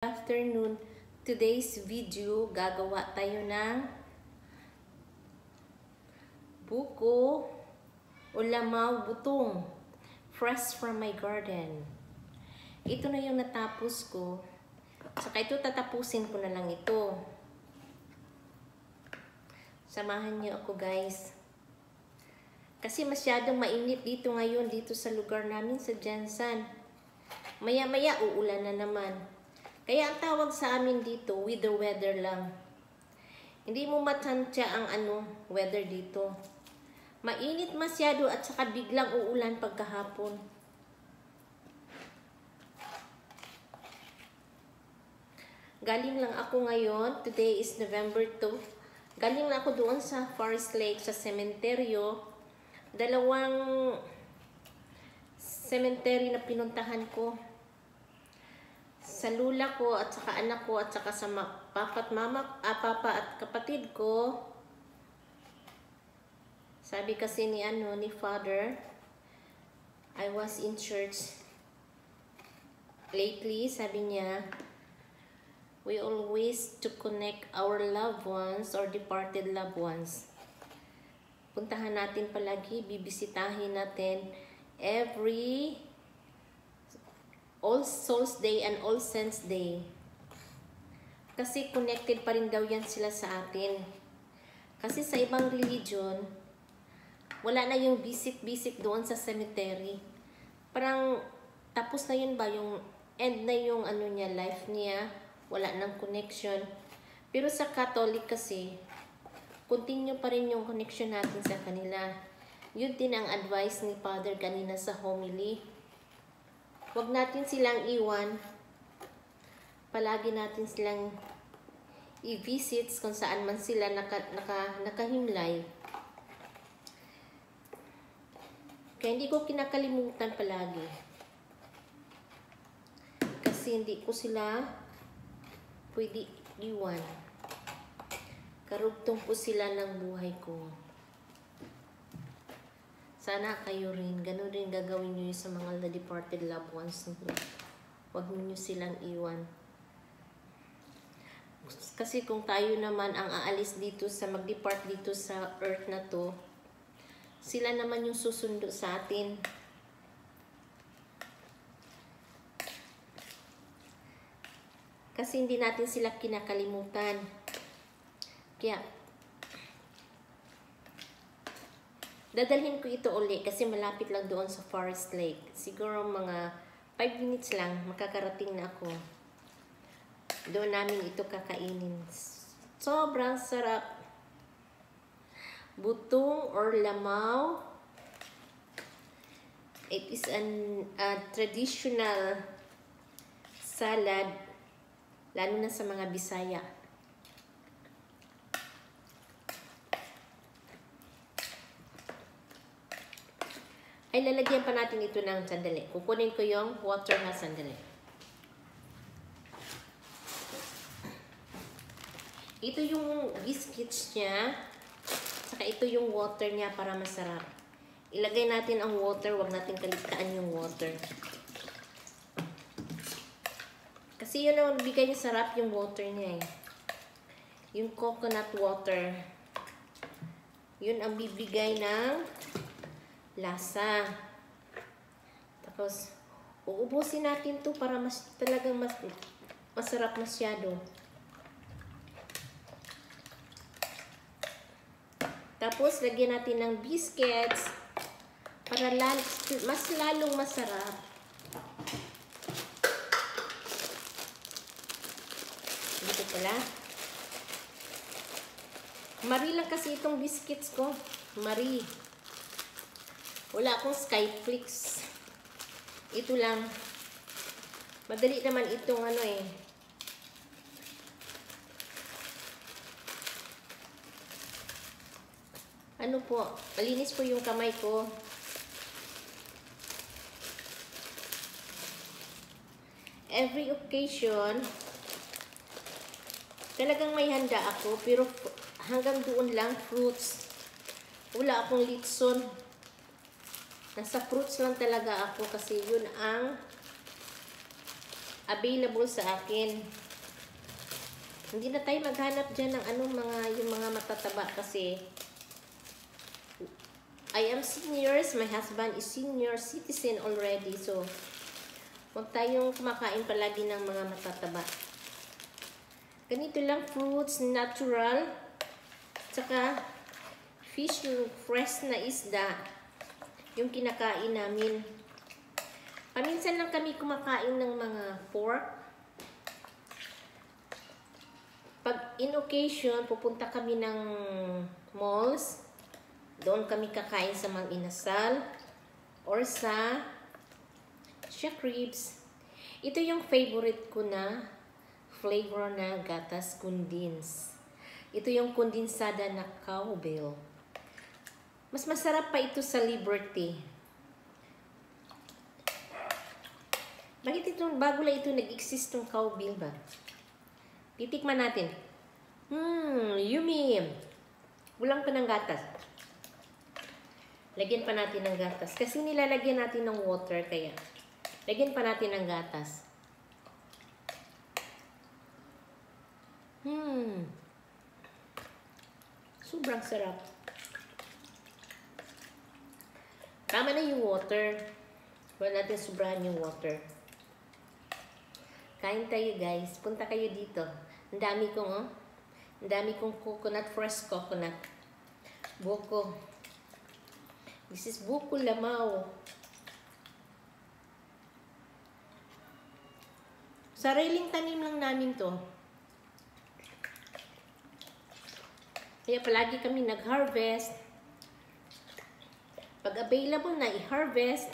Afternoon. Today's video, gagawa tayo ng buko o lamaw butong fresh from my garden. Ito na yung natapos ko. Saka ito tatapusin ko na lang ito. Samahan niyo ako, guys. Kasi masyadong mainit dito ngayon dito sa lugar namin sa Jansan. Maya-maya uulan na naman. Kaya ang tawag sa amin dito, weather lang. Hindi mo matansya ang weather dito. Mainit masyado at saka biglang uulan pagkahapon. Galing lang ako ngayon. Today is November 2. Galing lang ako doon sa Forest Lake, sa sementeryo. Dalawang cemetery na pinuntahan ko. Sa lula ko at saka anak ko at saka sa papa at kapatid ko. Sabi kasi ni Father, I was in church lately, sabi niya, we always to connect our loved ones or departed loved ones. Puntahan natin palagi, bibisitahin natin every All Souls Day and All Saints Day. Kasi connected pa rin daw yan sila sa atin. Kasi sa ibang religion, wala na yung visit doon sa cemetery. Parang tapos na yun ba, yung end na yung niya, life niya, wala nang connection. Pero sa Catholic kasi, continue pa rin yung connection natin sa kanila. Yun din ang advice ni Father kanina sa homily. Huwag natin silang iwan. Palagi natin silang i-visit kung saan man sila nakahimlay. Kaya hindi ko kinakalimutan palagi. Kasi hindi ko sila pwede iwan. Karugtong po sila ng buhay ko. Sana kayo rin, ganun rin gagawin nyo sa mga departed loved ones nyo. Huwag nyo silang iwan. Kasi kung tayo naman ang aalis dito mag-depart dito sa earth na to, sila naman yung susundo sa atin. Kasi hindi natin sila kinakalimutan. Kaya, dadalhin ko ito uli kasi malapit lang doon sa Forest Lake. Siguro mga 5 minutes lang, makakarating na ako. Doon namin ito kakainin. Sobrang sarap. Butong or lamaw. It is a traditional salad, lalo na sa mga Bisaya. Ay, lalagyan pa natin ito ng sandali. Kukunin ko yung water na sandali. Ito yung biscuits niya. Saka ito yung water niya para masarap. Ilagay natin ang water. Huwag natin kaligtaan yung water. Kasi yun ang bigay niya sarap yung water niya eh. Yung coconut water. Yun ang bibigay ng lasa. Tapos, uubusin natin to para talagang masarap masyado. Tapos, lagyan natin ng biscuits para mas lalong masarap. Dito pala. Marie lang kasi itong biscuits ko. Marie. Wala akong Skyflix. Ito lang. Madali naman itong eh. Ano po, malinis po yung kamay ko. Every occasion, talagang may handa ako, pero hanggang doon lang, fruits. Wala akong litson. Nasa fruits lang talaga ako kasi yun ang available sa akin. Hindi na tayo maghanap dyan ng yung mga matataba kasi I am seniors, my husband is senior citizen already, so huwag tayong kumakain palagi ng mga matataba. Ganito lang, fruits, natural, tsaka fish, yung fresh na isda, yung kinakain namin. Paminsan lang kami kumakain ng mga pork. Pag in occasion, pupunta kami ng malls. Doon kami kakain sa Mang Inasal or sa Shack Ribs. Ito yung favorite ko na flavor na gatas kundins. Ito yung kondensada na cowbell. Mas masarap pa ito sa Liberty. Bakit ito, bago lang ito nag-exist yung cowbell ba? Titikman natin. Yummy! Walang pa ng gatas. Lagyan pa natin ng gatas. Kasi nilalagyan natin ng water, kaya lagyan pa natin ng gatas. Sobrang sarap. Tama na yung water. Huwag natin sobrahan yung water. Kain tayo, guys. Punta kayo dito. Ang dami kong coconut, fresh coconut. Buko. This is buko lamaw. Sariling tanim lang namin to. Kaya palagi kami nag-harvest. Pag available na, i-harvest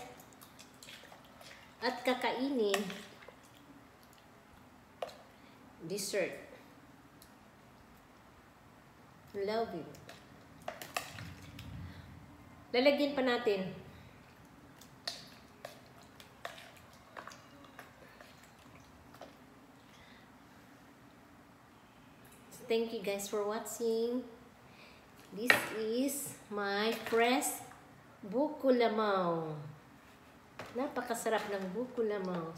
at kakainin. Dessert. Love it. Lalagyan pa natin. Thank you guys for watching. This is my fresh buko lamaw. Napakasarap ng buko lamaw.